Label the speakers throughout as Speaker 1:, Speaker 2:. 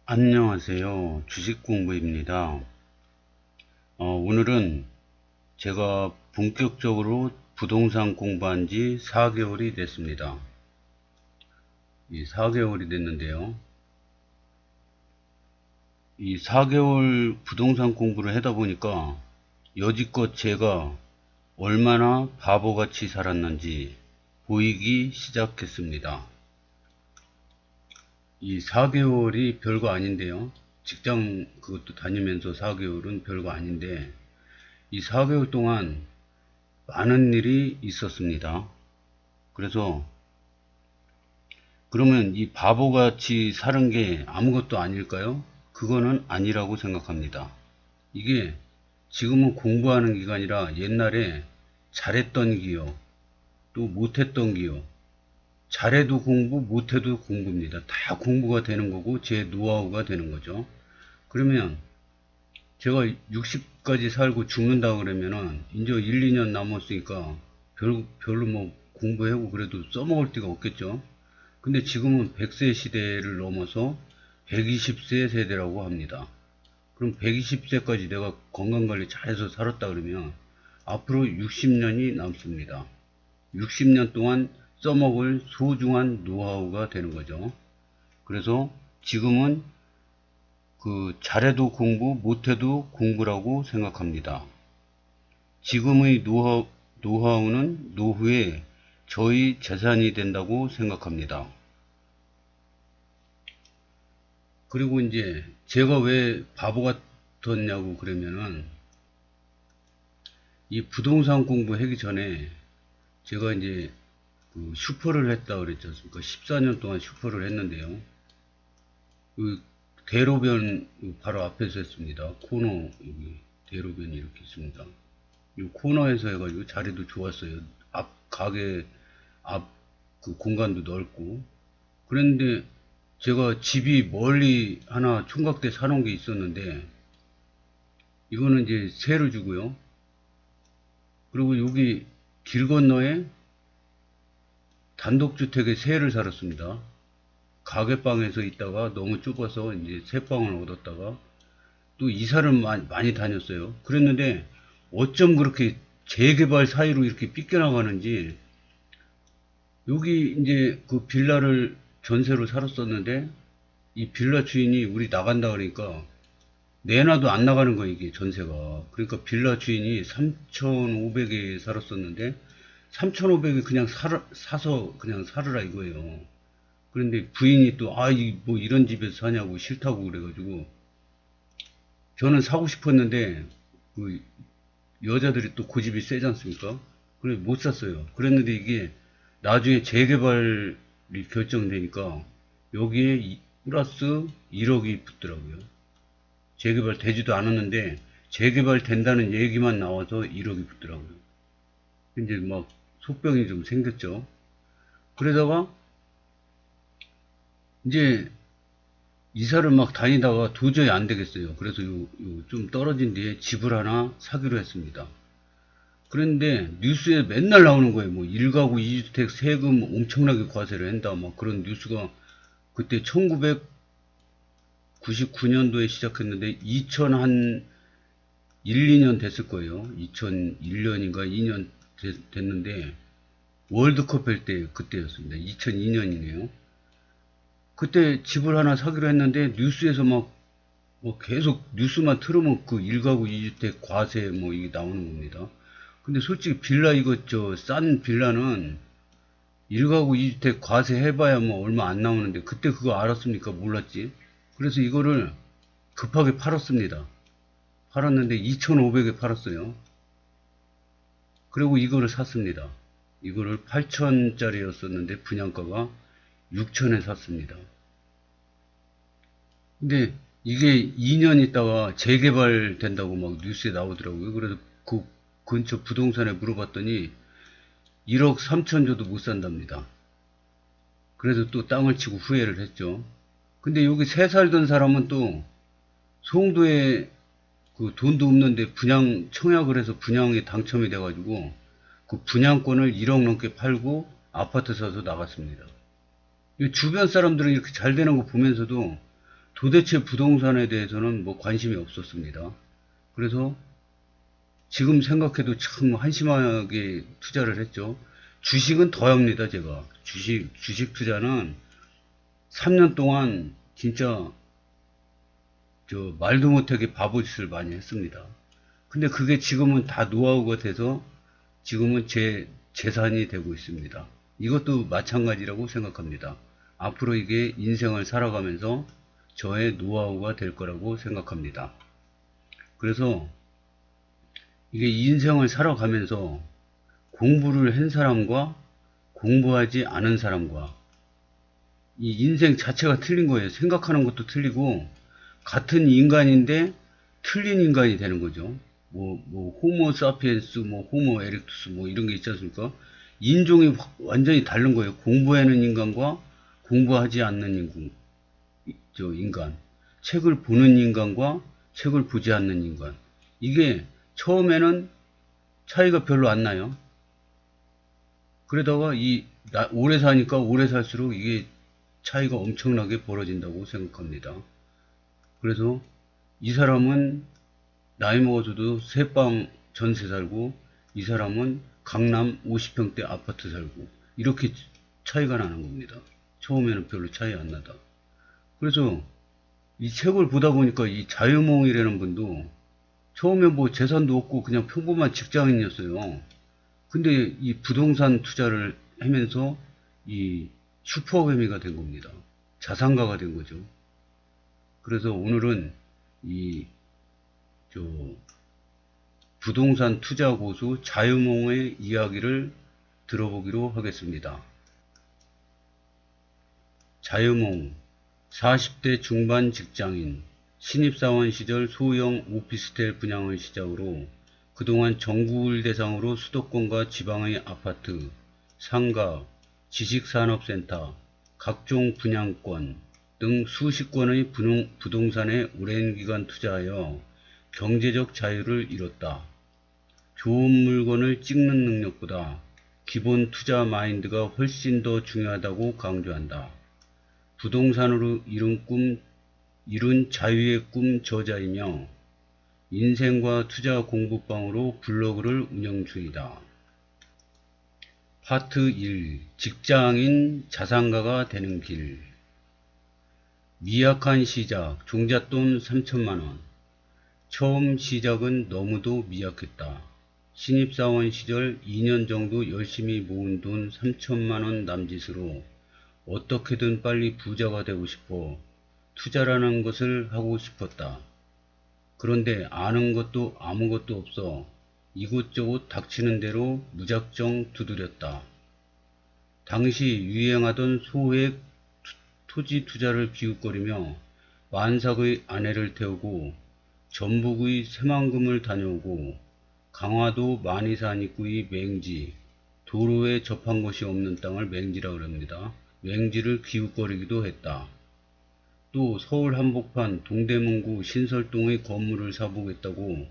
Speaker 1: 안녕하세요. 주식공부입니다. 오늘은 제가 본격적으로 부동산 공부한 지 4개월이 됐습니다. 이 4개월이 됐는데요. 이 4개월 부동산 공부를 하다 보니까 여지껏 제가 얼마나 바보같이 살았는지 보이기 시작했습니다. 이 4개월이 별거 아닌데요. 직장 그것도 다니면서 4개월은 별거 아닌데 이 4개월 동안 많은 일이 있었습니다. 그래서 그러면 이 바보같이 사는 게 아무것도 아닐까요? 그거는 아니라고 생각합니다. 이게 지금은 공부하는 기간이라 옛날에 잘했던 기요, 또 못했던 기요, 잘해도 공부, 못해도 공부입니다. 다 공부가 되는 거고 제 노하우가 되는 거죠. 그러면 제가 60까지 살고 죽는다 그러면은 이제 1, 2년 남았으니까 별로 뭐 공부하고 그래도 써먹을 데가 없겠죠. 근데 지금은 100세 시대를 넘어서 120세 세대라고 합니다. 그럼 120세까지 내가 건강관리 잘해서 살았다 그러면 앞으로 60년이 남습니다. 60년 동안 써먹을 소중한 노하우가 되는 거죠. 그래서 지금은 잘해도 공부, 못해도 공부라고 생각합니다. 지금의 노하우는 노후에 저희 재산이 된다고 생각합니다. 그리고 이제 제가 왜 바보 같았냐고 그러면은 이 부동산 공부하기 전에 제가 이제 슈퍼를 했다 그랬지 않습니까? 14년 동안 슈퍼를 했는데요. 그 대로변 바로 앞에서 했습니다. 코너 여기 대로변이 이렇게 있습니다. 이 코너에서 해가지고 자리도 좋았어요. 앞 가게 앞 그 공간도 넓고 그런데 제가 집이 멀리 하나 총각대 사놓은 게 있었는데 이거는 이제 세를 주고요. 그리고 여기 길 건너에 단독주택에 세를 살았습니다. 가게방에서 있다가 너무 좁아서 이제 새 방을 얻었다가 또 이사를 많이 다녔어요. 그랬는데 어쩜 그렇게 재개발 사이로 이렇게 삐껴나가는지 여기 이제 그 빌라를 전세로 살았었는데 이 빌라 주인이 우리 나간다 그러니까 내놔도 안 나가는 거야 이게 전세가. 그러니까 빌라 주인이 3,500에 살았었는데 3,500에 그냥 사서 그냥 살으라 이거예요. 그런데 부인이 또 뭐 이런 집에서 사냐고 싫다고 그래가지고 저는 사고 싶었는데 그 여자들이 또 고집이 세지 않습니까? 그래 못 샀어요. 그랬는데 이게 나중에 재개발이 결정되니까 여기에 플러스 1억이 붙더라고요. 재개발 되지도 않았는데 재개발 된다는 얘기만 나와서 1억이 붙더라고요. 이제 막 속병이 좀 생겼죠. 그러다가 이제 이사를 막 다니다가 도저히 안 되겠어요. 그래서 좀 떨어진 뒤에 집을 하나 사기로 했습니다. 그런데 뉴스에 맨날 나오는 거예요. 뭐 1가구 2주택 세금 엄청나게 과세를 한다. 막 그런 뉴스가 그때 1999년도에 시작했는데 2000 한 1, 2년 됐을 거예요. 2001년인가 2년 됐는데 월드컵 할 때 그때였습니다. 2002년이네요. 그때 집을 하나 사기로 했는데 뉴스에서 뭐 계속 뉴스만 틀으면 그 1가구 2주택 과세 뭐 이게 나오는 겁니다. 근데 솔직히 빌라 이거 싼 빌라는 1가구 2주택 과세 해봐야 뭐 얼마 안 나오는데 그때 그거 알았습니까? 몰랐지. 그래서 이거를 급하게 팔았습니다. 팔았는데 2,500에 팔았어요. 그리고 이거를 샀습니다. 이거를 8천짜리였었는데 분양가가 6천에 샀습니다. 근데 이게 2년 있다가 재개발 된다고 막 뉴스에 나오더라고요. 그래서 그 근처 부동산에 물어봤더니 1억 3천 줘도 못 산답니다. 그래서 또 땅을 치고 후회를 했죠. 근데 여기 새 살던 사람은 또 송도에 그 돈도 없는데 분양 청약을 해서 분양에 당첨이 돼가지고 그 분양권을 1억 넘게 팔고 아파트 사서 나갔습니다. 주변 사람들은 이렇게 잘 되는 거 보면서도 도대체 부동산에 대해서는 뭐 관심이 없었습니다. 그래서 지금 생각해도 참 한심하게 투자를 했죠. 주식은 더 합니다, 제가. 주식 투자는 3년 동안 진짜 저 말도 못하게 바보짓을 많이 했습니다. 근데 그게 지금은 다 노하우가 돼서 지금은 제 재산이 되고 있습니다. 이것도 마찬가지라고 생각합니다. 앞으로 이게 인생을 살아가면서 저의 노하우가 될 거라고 생각합니다. 그래서 이게 인생을 살아가면서 공부를 한 사람과 공부하지 않은 사람과 이 인생 자체가 틀린 거예요. 생각하는 것도 틀리고 같은 인간인데 틀린 인간이 되는 거죠. 호모 사피엔스, 호모 에렉투스, 이런 게 있지 않습니까? 인종이 완전히 다른 거예요. 공부하는 인간과 공부하지 않는 인간. 책을 보는 인간과 책을 보지 않는 인간. 이게 처음에는 차이가 별로 안 나요. 그러다가 오래 사니까 오래 살수록 이게 차이가 엄청나게 벌어진다고 생각합니다. 그래서 이 사람은 나이 먹어서도 새방 전세 살고 이 사람은 강남 50평대 아파트 살고 이렇게 차이가 나는 겁니다. 처음에는 별로 차이 안 나다. 그래서 이 책을 보다 보니까 이 자유몽이라는 분도 처음에 뭐 재산도 없고 그냥 평범한 직장인이었어요. 근데 이 부동산 투자를 하면서 이 슈퍼매미가 된 겁니다. 자산가가 된 거죠. 그래서 오늘은 이 부동산 투자 고수 자유몽의 이야기를 들어보기로 하겠습니다. 자유몽 40대 중반 직장인, 신입사원 시절 소형 오피스텔 분양을 시작으로 그동안 전국을 대상으로 수도권과 지방의 아파트, 상가, 지식산업센터, 각종 분양권 등 수십 건의 부동산에 오랜 기간 투자하여 경제적 자유를 이뤘다. 좋은 물건을 찍는 능력보다 기본 투자 마인드가 훨씬 더 중요하다고 강조한다. 부동산으로 이룬 자유의 꿈 저자이며 인생과 투자 공부방으로 블로그를 운영 중이다. 파트 1. 직장인 자산가가 되는 길. 미약한 시작, 종잣돈 3천만원. 처음 시작은 너무도 미약했다. 신입사원 시절 2년 정도 열심히 모은 돈 3천만원 남짓으로 어떻게든 빨리 부자가 되고 싶어 투자라는 것을 하고 싶었다. 그런데 아는 것도 아무것도 없어 이곳저곳 닥치는 대로 무작정 두드렸다. 당시 유행하던 소액 토지 투자를 기웃거리며 만삭의 아내를 태우고 전북의 새만금을 다녀오고 강화도 만이산 입구의 맹지, 도로에 접한 곳이 없는 땅을 맹지라 그럽니다. 맹지를 기웃거리기도 했다. 또 서울 한복판 동대문구 신설동의 건물을 사보겠다고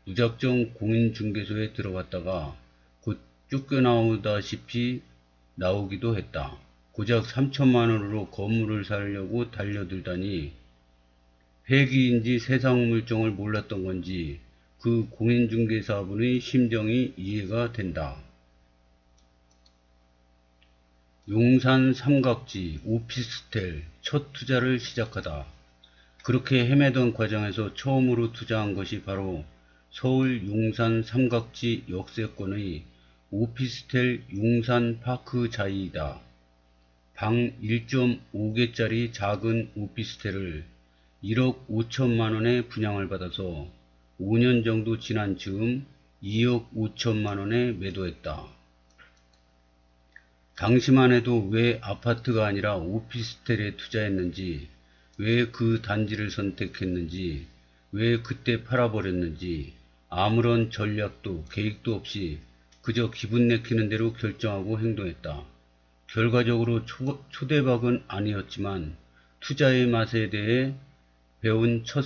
Speaker 1: 무작정 공인중개소에 들어갔다가 곧 쫓겨나오다시피 나오기도 했다. 고작 3천만원으로 건물을 사려고 달려들다니 폐기인지 세상 물정을 몰랐던 건지 그 공인중개사분의 심정이 이해가 된다. 용산 삼각지 오피스텔 첫 투자를 시작하다. 그렇게 헤매던 과정에서 처음으로 투자한 것이 바로 서울 용산 삼각지 역세권의 오피스텔 용산파크자이다. 방 1.5개짜리 작은 오피스텔을 1억 5천만원에 분양을 받아서 5년 정도 지난 즈음 2억 5천만원에 매도했다. 당시만 해도 왜 아파트가 아니라 오피스텔에 투자했는지, 왜 그 단지를 선택했는지, 왜 그때 팔아버렸는지 아무런 전략도 계획도 없이 그저 기분 내키는 대로 결정하고 행동했다. 결과적으로 초대박은 아니었지만 투자의 맛에 대해 배운 첫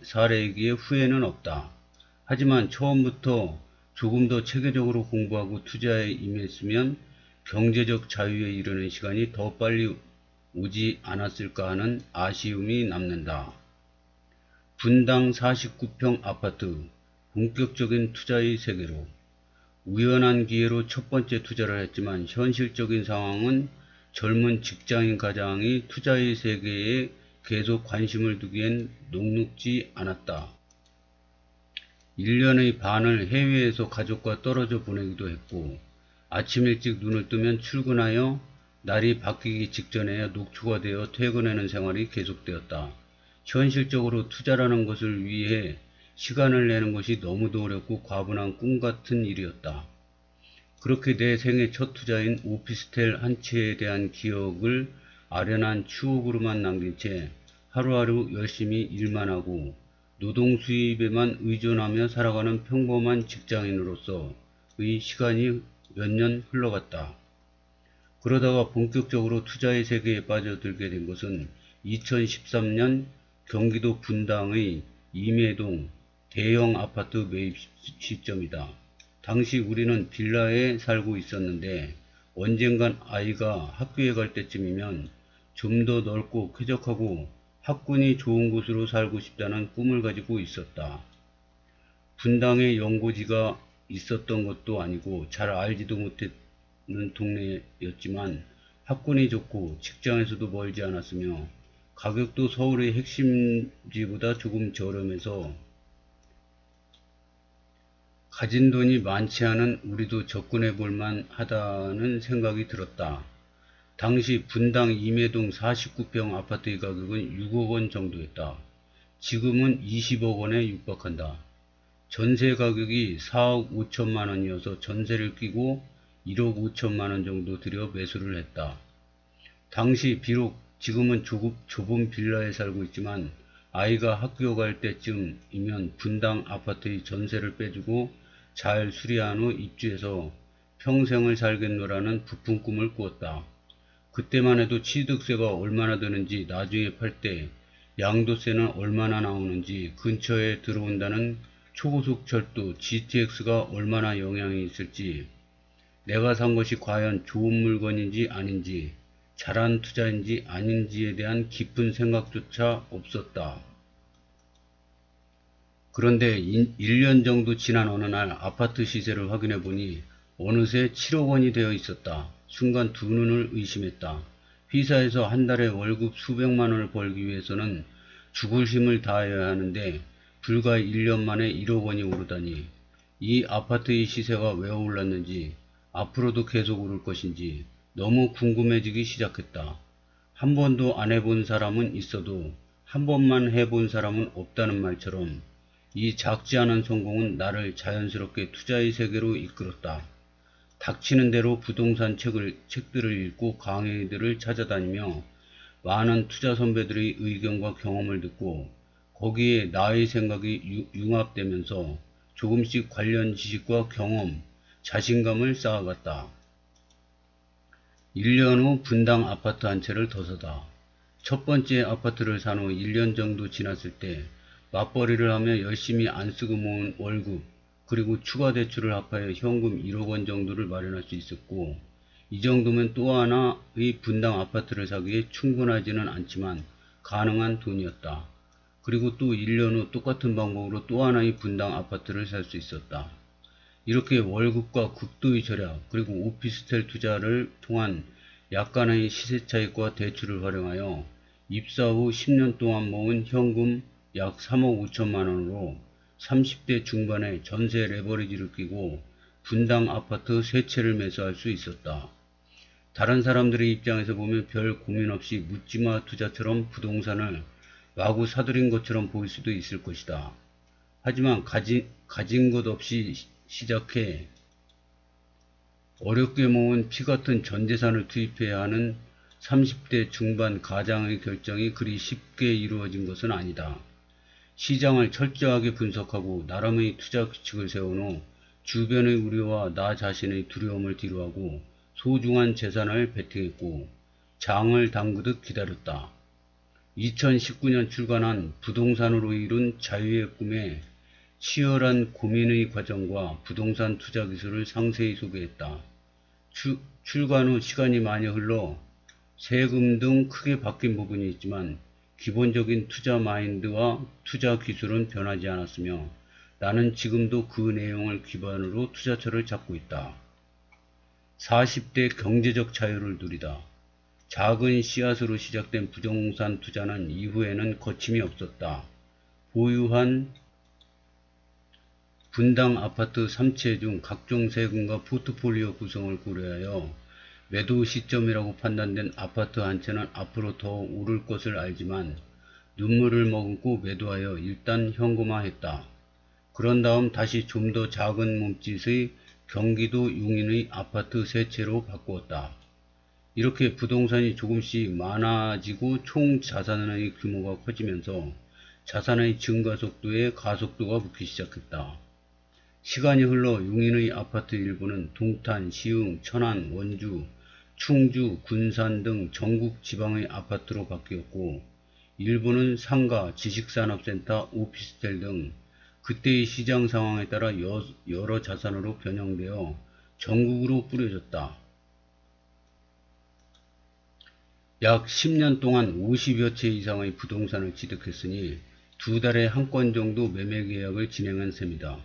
Speaker 1: 사례이기에 후회는 없다. 하지만 처음부터 조금 더 체계적으로 공부하고 투자에 임했으면 경제적 자유에 이르는 시간이 더 빨리 오지 않았을까 하는 아쉬움이 남는다. 분당 49평 아파트, 본격적인 투자의 세계로. 우연한 기회로 첫 번째 투자를 했지만 현실적인 상황은 젊은 직장인 가장이 투자의 세계에 계속 관심을 두기엔 녹록지 않았다. 1년의 반을 해외에서 가족과 떨어져 보내기도 했고, 아침 일찍 눈을 뜨면 출근하여 날이 바뀌기 직전에 녹초가 되어 퇴근하는 생활이 계속되었다. 현실적으로 투자라는 것을 위해 시간을 내는 것이 너무도 어렵고 과분한 꿈 같은 일이었다. 그렇게 내 생애 첫 투자인 오피스텔 한 채에 대한 기억을 아련한 추억으로만 남긴 채 하루하루 열심히 일만 하고 노동 수입에만 의존하며 살아가는 평범한 직장인으로서의 시간이 몇 년 흘러갔다. 그러다가 본격적으로 투자의 세계에 빠져들게 된 것은 2013년 경기도 분당의 임해동 대형 아파트 매입 시점이다. 당시 우리는 빌라에 살고 있었는데 언젠간 아이가 학교에 갈 때쯤이면 좀 더 넓고 쾌적하고 학군이 좋은 곳으로 살고 싶다는 꿈을 가지고 있었다. 분당에 연고지가 있었던 것도 아니고 잘 알지도 못했는 동네였지만 학군이 좋고 직장에서도 멀지 않았으며 가격도 서울의 핵심지보다 조금 저렴해서 가진 돈이 많지 않은 우리도 접근해 볼만 하다는 생각이 들었다. 당시 분당 임해동 49평 아파트의 가격은 6억 원 정도였다. 지금은 20억 원에 육박한다. 전세 가격이 4억 5천만 원이어서 전세를 끼고 1억 5천만 원 정도 들여 매수를 했다. 당시 비록 지금은 좁은 빌라에 살고 있지만 아이가 학교 갈 때쯤이면 분당 아파트의 전세를 빼주고 잘 수리한 후 입주해서 평생을 살겠노라는 부푼 꿈을 꾸었다. 그때만 해도 취득세가 얼마나 드는지, 나중에 팔 때 양도세는 얼마나 나오는지, 근처에 들어온다는 초고속 철도 GTX가 얼마나 영향이 있을지, 내가 산 것이 과연 좋은 물건인지 아닌지, 잘한 투자인지 아닌지에 대한 깊은 생각조차 없었다. 그런데 1년 정도 지난 어느 날 아파트 시세를 확인해 보니 어느새 7억 원이 되어 있었다. 순간 두 눈을 의심했다. 회사에서 한 달에 월급 수백만 원을 벌기 위해서는 죽을 힘을 다해야 하는데 불과 1년 만에 1억 원이 오르다니, 이 아파트의 시세가 왜 올랐는지, 앞으로도 계속 오를 것인지 너무 궁금해지기 시작했다. 한 번도 안 해본 사람은 있어도 한 번만 해본 사람은 없다는 말처럼 이 작지 않은 성공은 나를 자연스럽게 투자의 세계로 이끌었다. 닥치는 대로 부동산 책들을 읽고 강의들을 찾아다니며 많은 투자 선배들의 의견과 경험을 듣고 거기에 나의 생각이 융합되면서 조금씩 관련 지식과 경험, 자신감을 쌓아갔다. 1년 후 분당 아파트 한 채를 더 사다. 첫 번째 아파트를 산 후 1년 정도 지났을 때 맞벌이를 하며 열심히 안 쓰고 모은 월급, 그리고 추가 대출을 합하여 현금 1억 원 정도를 마련할 수 있었고, 이 정도면 또 하나의 분당 아파트를 사기에 충분하지는 않지만 가능한 돈이었다. 그리고 또 1년 후 똑같은 방법으로 또 하나의 분당 아파트를 살 수 있었다. 이렇게 월급과 극도의 절약, 그리고 오피스텔 투자를 통한 약간의 시세 차익과 대출을 활용하여 입사 후 10년 동안 모은 현금 약 3억 5천만 원으로 30대 중반에 전세 레버리지를 끼고 분당 아파트 3채를 매수할 수 있었다. 다른 사람들의 입장에서 보면 별 고민 없이 묻지마 투자처럼 부동산을 마구 사들인 것처럼 보일 수도 있을 것이다. 하지만 가진 것 없이 시작해 어렵게 모은 피같은 전재산을 투입해야 하는 30대 중반 가장의 결정이 그리 쉽게 이루어진 것은 아니다. 시장을 철저하게 분석하고 나름의 투자 규칙을 세운 후 주변의 우려와 나 자신의 두려움을 뒤로하고 소중한 재산을 베팅했고 장을 담그듯 기다렸다. 2019년 출간한 부동산으로 이룬 자유의 꿈에 치열한 고민의 과정과 부동산 투자 기술을 상세히 소개했다. 출간 후 시간이 많이 흘러 세금 등 크게 바뀐 부분이 있지만 기본적인 투자 마인드와 투자 기술은 변하지 않았으며 나는 지금도 그 내용을 기반으로 투자처를 찾고 있다. 40대 경제적 자유를 누리다. 작은 씨앗으로 시작된 부동산 투자는 이후에는 거침이 없었다. 보유한 분당 아파트 3채 중 각종 세금과 포트폴리오 구성을 고려하여 매도 시점이라고 판단된 아파트 한 채는 앞으로 더 오를 것을 알지만 눈물을 머금고 매도하여 일단 현금화했다. 그런 다음 다시 좀 더 작은 몸짓의 경기도 용인의 아파트 3채로 바꾸었다. 이렇게 부동산이 조금씩 많아지고 총 자산의 규모가 커지면서 자산의 증가 속도에 가속도가 붙기 시작했다. 시간이 흘러 용인의 아파트 일부는 동탄, 시흥, 천안, 원주, 충주, 군산 등 전국 지방의 아파트로 바뀌었고 일부는 상가, 지식산업센터, 오피스텔 등 그때의 시장 상황에 따라 여러 자산으로 변형되어 전국으로 뿌려졌다. 약 10년 동안 50여 채 이상의 부동산을 취득했으니 2달에 한 건 정도 매매 계약을 진행한 셈이다.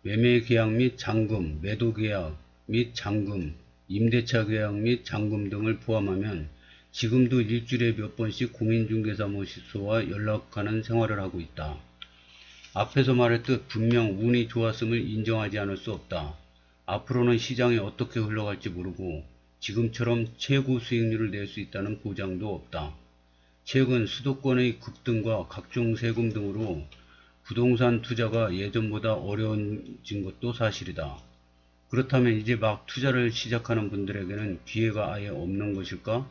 Speaker 1: 매매 계약 및 잔금, 매도 계약 및 잔금, 임대차 계약 및 잔금 등을 포함하면 지금도 일주일에 몇 번씩 공인중개사무소와 연락하는 생활을 하고 있다. 앞에서 말했듯 분명 운이 좋았음을 인정하지 않을 수 없다. 앞으로는 시장이 어떻게 흘러갈지 모르고 지금처럼 최고 수익률을 낼 수 있다는 보장도 없다. 최근 수도권의 급등과 각종 세금 등으로 부동산 투자가 예전보다 어려워진 것도 사실이다. 그렇다면 이제 막 투자를 시작하는 분들에게는 기회가 아예 없는 것일까?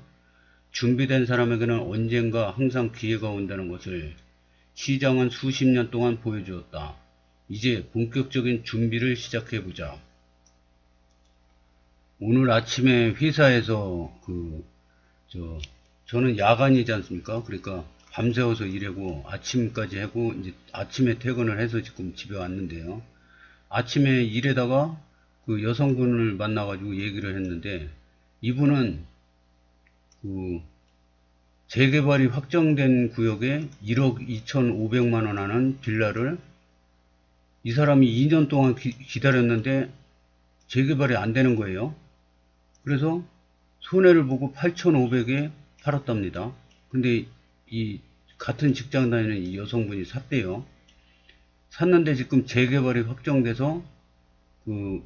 Speaker 1: 준비된 사람에게는 언젠가 항상 기회가 온다는 것을 시장은 수십 년 동안 보여주었다. 이제 본격적인 준비를 시작해보자. 오늘 아침에 회사에서 저는 야간이지 않습니까? 그러니까 밤새워서 일하고 아침까지 하고 이제 아침에 퇴근을 해서 지금 집에 왔는데요. 아침에 일하다가 그 여성분을 만나가지고 얘기를 했는데 이분은 그 재개발이 확정된 구역에 1억 2,500만 원 하는 빌라를 이 사람이 2년 동안 기다렸는데 재개발이 안 되는 거예요. 그래서 손해를 보고 8,500에 팔았답니다. 근데 이 같은 직장 다니는 이 여성분이 샀대요. 샀는데 지금 재개발이 확정돼서 그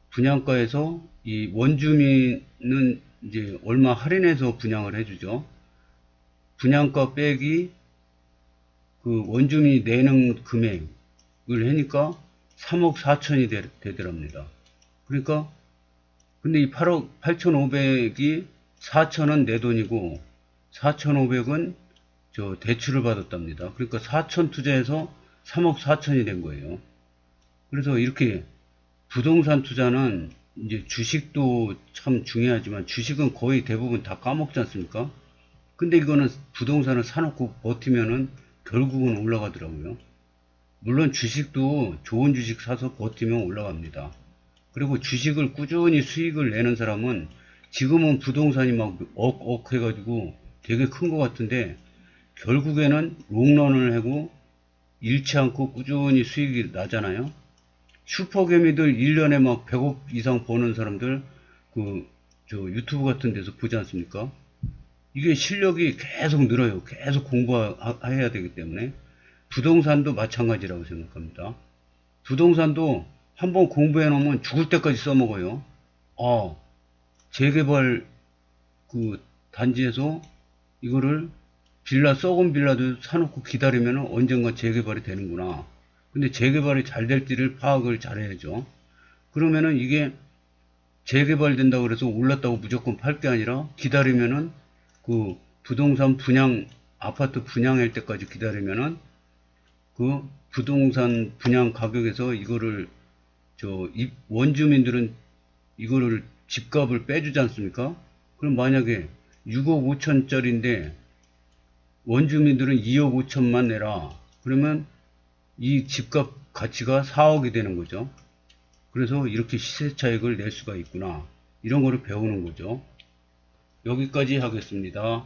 Speaker 1: 분양가에서 이 원주민은 이제 얼마 할인해서 분양을 해주죠. 분양가 빼기 그 원주민이 내는 금액을 하니까 3억 4천이 되더랍니다. 그러니까 근데 이 8억 8,500이 4천은 내 돈이고 4,500은 저 대출을 받았답니다. 그러니까 4천 투자해서 3억 4천이 된 거예요. 그래서 이렇게 부동산 투자는 이제 주식도 참 중요하지만 주식은 거의 대부분 다 까먹지 않습니까? 근데 이거는 부동산을 사놓고 버티면은 결국은 올라가더라고요. 물론 주식도 좋은 주식 사서 버티면 올라갑니다. 그리고 주식을 꾸준히 수익을 내는 사람은 지금은 부동산이 막 억 해가지고 되게 큰 것 같은데 결국에는 롱런을 하고 잃지 않고 꾸준히 수익이 나잖아요. 슈퍼개미들 1년에 막 100억 이상 버는 사람들 저 유튜브 같은 데서 보지 않습니까? 이게 실력이 계속 늘어요. 계속 공부해야 되기 때문에 부동산도 마찬가지라고 생각합니다. 부동산도 한번 공부해 놓으면 죽을 때까지 써먹어요. 재개발 그 단지에서 이거를 썩은 빌라도 사놓고 기다리면 언젠가 재개발이 되는구나. 근데 재개발이 잘 될지를 파악을 잘 해야죠. 그러면은 이게 재개발된다고 그래서 올랐다고 무조건 팔 게 아니라 기다리면은 그 부동산 아파트 분양할 때까지 기다리면은 그 부동산 분양 가격에서 이거를 원주민들은 이거를 집값을 빼주지 않습니까? 그럼 만약에 6억 5천짜리인데 원주민들은 2억 5천만 내라. 그러면 이 집값 가치가 4억이 되는 거죠. 그래서 이렇게 시세 차익을 낼 수가 있구나. 이런 거를 배우는 거죠. 여기까지 하겠습니다.